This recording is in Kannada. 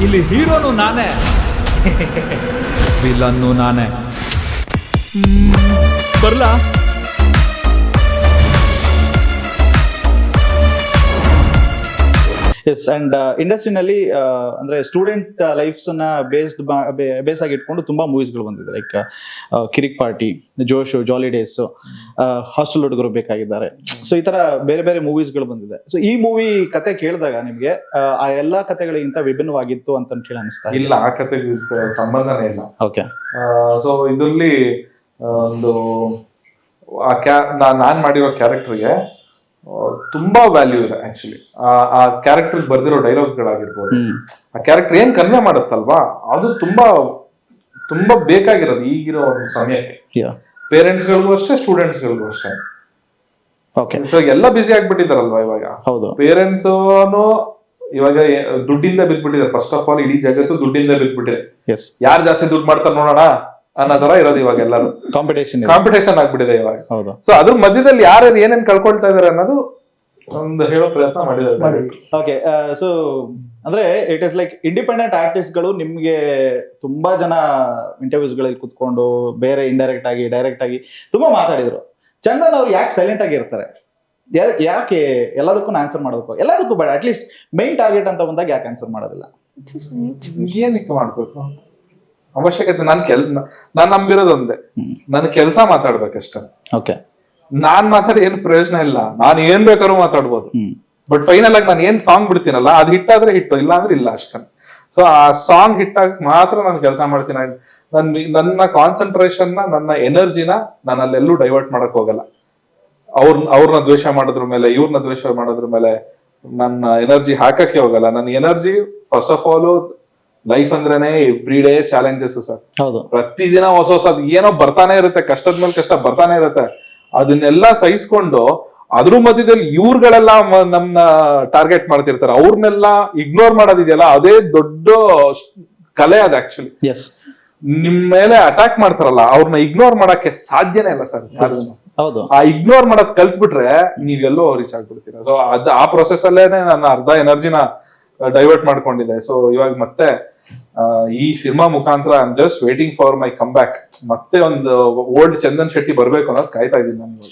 ಇಲ್ಲಿ ಹೀರೋನು ನಾನೇ, ವಿಲನ್ನು ನಾನೇ. ಬರ್ಲಾ? ಎಸ್. ಅಂಡ್ ಇಂಡಸ್ಟ್ರಿನಲ್ಲಿ ಅಂದ್ರೆ ಸ್ಟೂಡೆಂಟ್ ಲೈಫ್ಸ್ ನ ಬೇಸ್ ಆಗಿ ಇಟ್ಕೊಂಡು ತುಂಬಾ ಮೂವೀಸ್ಗಳು ಬಂದಿದೆ. ಲೈಕ್ ಕಿರಿಕ್ ಪಾರ್ಟಿ, ಜೋಶು, ಜಾಲಿ ಡೇಸ್, ಹಾಸ್ಟೆಲ್ ಹುಡುಗರು ಬೇಕಾಗಿದ್ದಾರೆ. ಸೊ ಈ ತರ ಬೇರೆ ಬೇರೆ ಮೂವೀಸ್ಗಳು ಬಂದಿದೆ. ಸೊ ಈ ಮೂವಿ ಕತೆ ಕೇಳಿದಾಗ ನಿಮ್ಗೆ ಆ ಎಲ್ಲಾ ಕತೆಗಳಿಗಿಂತ ವಿಭಿನ್ನವಾಗಿತ್ತು ಅಂತ ಹೇಳಿ ಅನಿಸ್ತಾ ಇಲ್ಲ? ಆ ಕತೆಗೆ ಸಂಬಂಧನೇ ಇಲ್ಲ. ಓಕೆ. ಸೊ ಇದರಲ್ಲಿ ಒಂದು ನಾನ್ ಮಾಡಿರೋ ಕ್ಯಾರೆಕ್ಟರ್ಗೆ ತುಂಬಾ ವ್ಯಾಲ್ಯೂ ಇದೆ ಆಕ್ಚುಲಿ. ಆ ಕ್ಯಾರೆಕ್ಟರ್ ಬರ್ದಿರೋ ಡೈಲಾಗ್ಗಳಾಗಿರ್ಬೋದು, ಆ ಕ್ಯಾರೆಕ್ಟರ್ ಏನ್ ಕನ್ವೆ ಮಾಡುತ್ತಲ್ವಾ, ಅದು ತುಂಬಾ ತುಂಬಾ ಬೇಕಾಗಿರೋದು ಈಗಿರೋ ಒಂದು ಸಮಯಕ್ಕೆ. ಪೇರೆಂಟ್ಸ್ ಗಳಿಗೂ ಅಷ್ಟೇ, ಸ್ಟೂಡೆಂಟ್ಸ್ ಗಳಿಗೂ ಅಷ್ಟೇ. ಓಕೆ. ಸೊ ಎಲ್ಲ ಬಿಸಿ ಆಗ್ಬಿಟ್ಟಿದಾರಲ್ವಾ ಇವಾಗ. ಹೌದು. ಪೇರೆಂಟ್ಸ್ ಇವಾಗ ದುಡ್ಡಿಂದ ಬಿದ್ಬಿಟ್ಟಿದ್ದಾರೆ. ಫಸ್ಟ್ ಆಫ್ ಆಲ್ ಇಡೀ ಜಗತ್ತು ದುಡ್ಡಿಂದ ಬಿದ್ಬಿಟ್ಟಿದೆ. ಎಸ್. ಯಾರು ಜಾಸ್ತಿ ದುಡ್ಡು ಮಾಡ್ತಾರೆ ನೋಡೋಣ ಅನ್ನೋ ತರ ಇರೋದು ಇವಾಗ. ಎಲ್ಲರೂ ಕಾಂಪಿಟೇಷನ್ ಆಗ್ಬಿಟ್ಟಿದೆ ಇವಾಗ. ಹೌದು. ಸೊ ಅದ್ರ ಮಧ್ಯದಲ್ಲಿ ಯಾರು ಏನೇನ್ ಕಳ್ಕೊಳ್ತಾ ಇದಾರೆ ಅನ್ನೋದು ಒಂದು ಹೇಳೋ ಪ್ರಯತ್ನ ಮಾಡಿದ್ದಾರೆ. ಓಕೆ. ಸೊ ಅಂದ್ರೆ it is like independent artist ಗಳು ನಿಮ್ಗೆ ತುಂಬಾ ಜನ ಇಂಟರ್ವ್ಯೂಸ್ ಗಳಲ್ಲಿ ಕುತ್ಕೊಂಡು ಬೇರೆ ಇಂಡೈರೆಕ್ಟ್ ಆಗಿ, ಡೈರೆಕ್ಟ್ ಆಗಿ ತುಂಬಾ ಮಾತಾಡಿದ್ರು. ಚಂದನ್ ಅವ್ರು ಯಾಕೆ ಸೈಲೆಂಟ್ ಆಗಿ ಇರ್ತಾರೆ? ಯಾಕೆ ಎಲ್ಲದಕ್ಕೂ ಆನ್ಸರ್ ಮಾಡೋದಕ್ಕೂ ಎಲ್ಲದಕ್ಕೂ ಬೇಡ, ಅಟ್ಲೀಸ್ಟ್ ಮೈನ್ ಟಾರ್ಗೆಟ್ ಅಂತ ಬಂದಾಗ ಯಾಕೆ ಆನ್ಸರ್ ಮಾಡೋದಿಲ್ಲ? ಏನಕ್ಕೆ ಮಾಡ್ಬೇಕು ಅವಶ್ಯಕತೆ? ನಾನ್ ನಂಬಿರೋದು ಒಂದೇ, ನನ್ ಕೆಲ್ಸ ಮಾತಾಡ್ಬೇಕಷ್ಟೇ. ಓಕೆ. ನಾನ್ ಮಾತಾಡಿ ಏನ್ ಪ್ರಯೋಜನ ಇಲ್ಲ. ನಾನ್ ಏನ್ ಬೇಕಾದ್ರೂ ಮಾತಾಡ್ಬೋದು, ಬಟ್ ಫೈನಲ್ ಆಗಿ ನಾನು ಏನ್ ಸಾಂಗ್ ಬಿಡ್ತೀನಲ್ಲ, ಅದು ಹಿಟ್ ಆದ್ರೆ ಹಿಟ್ಟು, ಇಲ್ಲ ಅಂದ್ರೆ ಇಲ್ಲ ಅಷ್ಟೇ. ಸೊ ಆ ಸಾಂಗ್ ಹಿಟ್ ಆಗಿ ಮಾತ್ರ ನಾನು ಕೆಲಸ ಮಾಡ್ತೀನಿ. ನನ್ನ ಕಾನ್ಸಂಟ್ರೇಷನ್ ನನ್ನ ಎನರ್ಜಿನ ನಾನು ಅಲ್ಲೆಲ್ಲೂ ಡೈವರ್ಟ್ ಮಾಡಕ್ ಹೋಗಲ್ಲ. ಅವ್ರನ್ನ ದ್ವೇಷ ಮಾಡೋದ್ರ ಮೇಲೆ, ಇವ್ರನ್ನ ದ್ವೇಷ ಮಾಡೋದ್ರ ಮೇಲೆ ನನ್ನ ಎನರ್ಜಿ ಹಾಕಕ್ಕೆ ಹೋಗಲ್ಲ. ನನ್ನ energy first of all life ಅಂದ್ರೇನೆ ಎವ್ರಿ ಡೇ ಚಾಲೆಂಜಸ್ ಸರ್. ಹೌದು. ಪ್ರತಿದಿನ ಹೊಸ ಹೊಸದ್ ಏನೋ ಬರ್ತಾನೆ ಇರುತ್ತೆ, ಕಷ್ಟದ ಮೇಲೆ ಕಷ್ಟ ಬರ್ತಾನೆ ಇರುತ್ತೆ. ಅದನ್ನೆಲ್ಲ ಸಹಿಸ್ಕೊಂಡು ಅದ್ರ ಮಧ್ಯದಲ್ಲಿ ಇವ್ರುಗಳೆಲ್ಲ ನಮ್ನ ಟಾರ್ಗೆಟ್ ಮಾಡ್ತಿರ್ತಾರೆ. ಅವ್ರನ್ನೆಲ್ಲ ಇಗ್ನೋರ್ ಮಾಡೋದಿದೆಯಲ್ಲ, ಅದೇ ದೊಡ್ಡ ಕಲೆ ಅದು ಆಕ್ಚುಲಿ. ಎಸ್. ನಿಮ್ ಮೇಲೆ ಅಟ್ಯಾಕ್ ಮಾಡ್ತಾರಲ್ಲ, ಅವ್ರನ್ನ ಇಗ್ನೋರ್ ಮಾಡಕ್ಕೆ ಸಾಧ್ಯನೇ ಇಲ್ಲ ಸರ್. ಹೌದು. ಆ ಇಗ್ನೋರ್ ಮಾಡೋದ್ ಕಲ್ತ್ಬಿಟ್ರೆ ನೀವೆಲ್ಲೋ ರೀಚ್ ಆಗ್ಬಿಡ್ತೀರ. ಸೊ ಆ ಪ್ರೊಸೆಸ್ ಅಲ್ಲೇನೆ ನನ್ನ ಅರ್ಧ ಎನರ್ಜಿನ ಡೈವರ್ಟ್ ಮಾಡ್ಕೊಂಡಿದೆ. ಸೊ ಇವಾಗ ಮತ್ತೆ ಈ ಸಿನಿಮಾ ಮುಖಾಂತರ I am just waiting for my come back. ಮತ್ತೆ ಒಂದು ಓಲ್ಡ್ ಚಂದನ್ ಶೆಟ್ಟಿ ಬರ್ಬೇಕು ಅನ್ನೋದು ಕಾಯ್ತಾ ಇದ್ದೀನಿ ನಾನು.